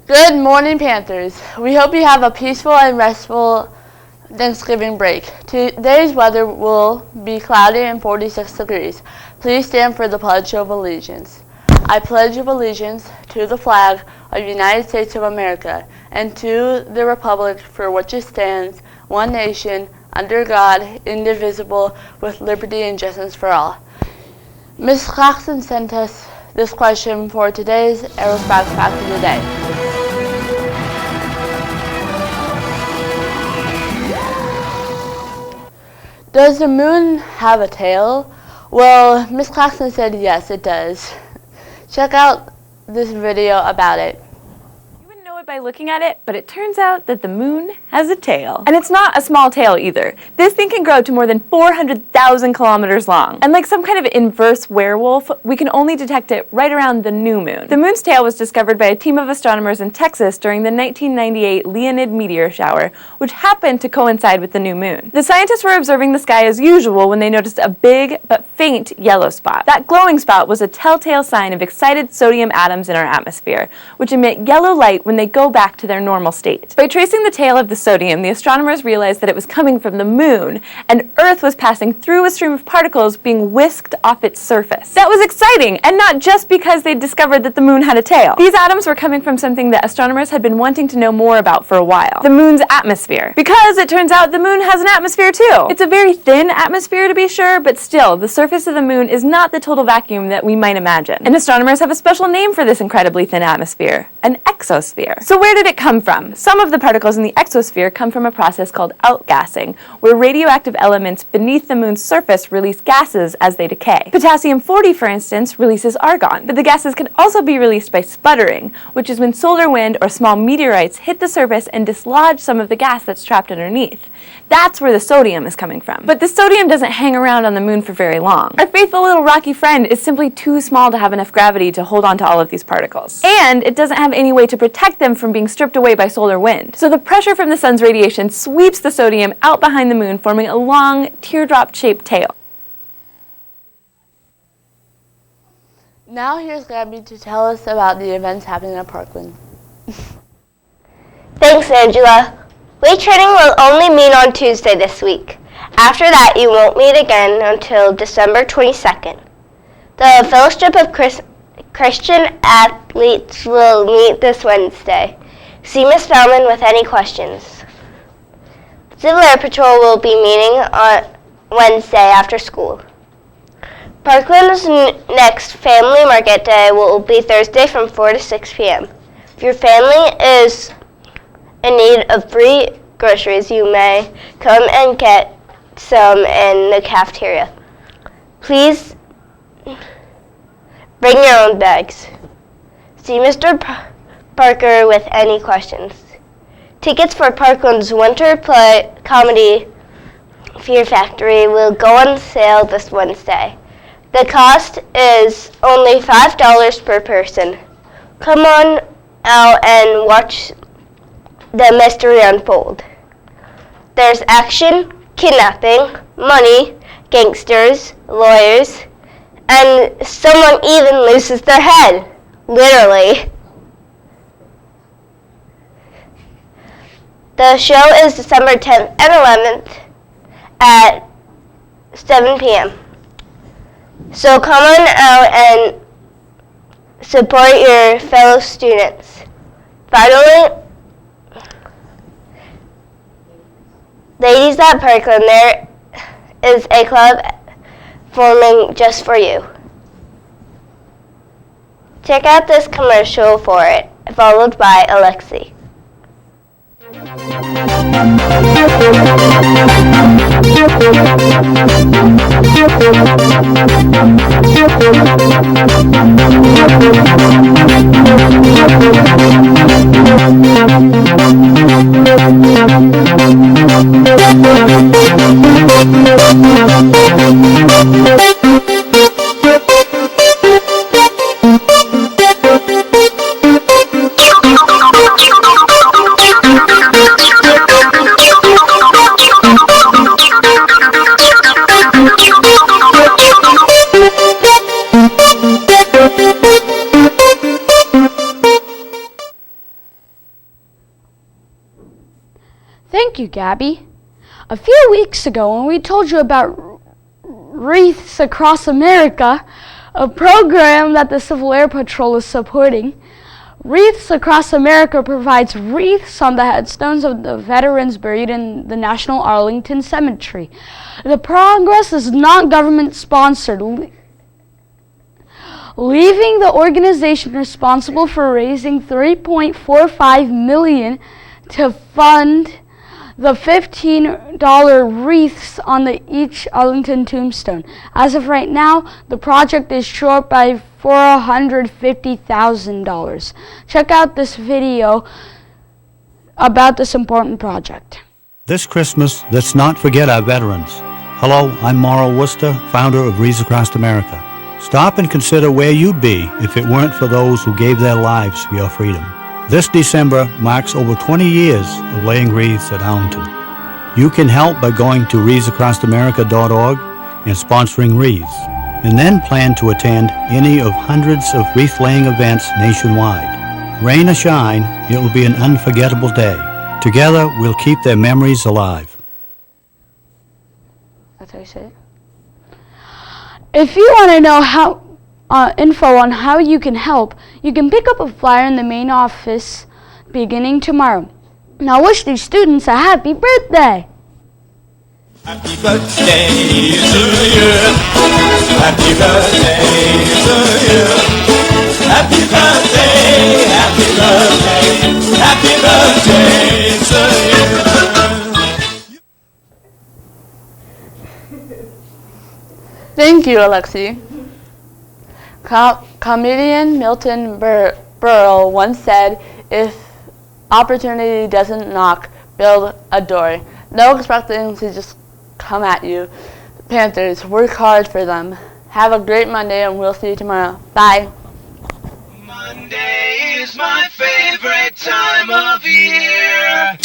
Good morning, Panthers. We hope you have a peaceful and restful Thanksgiving break. Today's weather will be cloudy and 46 degrees. Please stand for the Pledge of Allegiance. I pledge allegiance to the flag of the United States of America and to the republic for which it stands, one nation, under God, indivisible, with liberty and justice for all. Ms. Claxton sent us this question for today's Aerospace Fact of the Day. Does the moon have a tail? Well, Ms. Claxton said yes, it does. Check out this video about it. You wouldn't know it by looking at it, but it turns out that the moon has a tail. And it's not a small tail either. This thing can grow to more than 400,000 kilometers long. And like some kind of inverse werewolf, we can only detect it right around the new moon. The moon's tail was discovered by a team of astronomers in Texas during the 1998 Leonid meteor shower, which happened to coincide with the new moon. The scientists were observing the sky as usual when they noticed a big but faint yellow spot. That glowing spot was a telltale sign of excited sodium atoms in our atmosphere, which emit yellow light when they go back to their normal state. By tracing the tail of the sodium, the astronomers realized that it was coming from the moon, and Earth was passing through a stream of particles being whisked off its surface. That was exciting, and not just because they'd discovered that the moon had a tail. These atoms were coming from something that astronomers had been wanting to know more about for a while: the moon's atmosphere. Because it turns out the moon has an atmosphere too. It's a very thin atmosphere to be sure, but still, the surface of the moon is not the total vacuum that we might imagine. And astronomers have a special name for this incredibly thin atmosphere: an exosphere. So where did it come from? Some of the particles in the exosphere come from a process called outgassing, where radioactive elements beneath the moon's surface release gases as they decay. Potassium-40, for instance, releases argon, but the gases can also be released by sputtering, which is when solar wind or small meteorites hit the surface and dislodge some of the gas that's trapped underneath. That's where the sodium is coming from. But the sodium doesn't hang around on the moon for very long. Our faithful little rocky friend is simply too small to have enough gravity to hold on to all of these particles. And it doesn't have any way to protect them from being stripped away by solar wind. So the pressure from the sun's radiation sweeps the sodium out behind the moon, forming a long, teardrop-shaped tail. Now here's Gabby to tell us about the events happening at Parkland. Thanks, Angela. Weight training will only meet on Tuesday this week. After that, you won't meet again until December 22nd. The Fellowship of Christian Athletes will meet this Wednesday. See Ms. Bauman with any questions. Civil Air Patrol will be meeting on Wednesday after school. Parkland's next Family Market Day will be Thursday from 4 to 6 p.m. If your family is in need of free groceries, you may come and get some in the cafeteria. Please bring your own bags. See Mr. Parker with any questions. Tickets for Parkland's Winter Play Comedy Fear Factory will go on sale this Wednesday. The cost is only $5 per person. Come on out and watch the mystery unfold. There's action, kidnapping, money, gangsters, lawyers, and someone even loses their head. Literally. The show is December 10th and 11th at 7 p.m. So come on out and support your fellow students. Finally, ladies at Parkland, there is a club forming just for you. Check out this commercial for it, followed by Alexi. Thank you, Gabby. A few weeks ago, when we told you about Wreaths Across America, a program that the Civil Air Patrol is supporting, Wreaths Across America provides wreaths on the headstones of the veterans buried in the National Arlington Cemetery. The progress is not government-sponsored, leaving the organization responsible for raising $3.45 million to fund the $15 wreaths on each Arlington tombstone. As of right now, the project is short by $450,000. Check out this video about this important project. This Christmas, let's not forget our veterans. Hello, I'm Mauro Worcester, founder of Wreaths Across America. Stop and consider where you'd be if it weren't for those who gave their lives for your freedom. This December marks over 20 years of laying wreaths at Arlington. You can help by going to wreathsacrossamerica.org and sponsoring wreaths, and then plan to attend any of hundreds of wreath-laying events nationwide. Rain or shine, it will be an unforgettable day. Together, we'll keep their memories alive. That's how you say it. If you want to know info on how you can help, you can pick up a flyer in the main office beginning tomorrow. Now wish these students a happy birthday! Happy birthday to you. Happy birthday to you. Happy birthday, happy birthday, happy birthday to you. Thank you, Alexi. Comedian Milton Berle once said, "If opportunity doesn't knock, build a door." Don't expect things to just come at you. Panthers, work hard for them. Have a great Monday, and we'll see you tomorrow. Bye. Monday is my favorite time of year.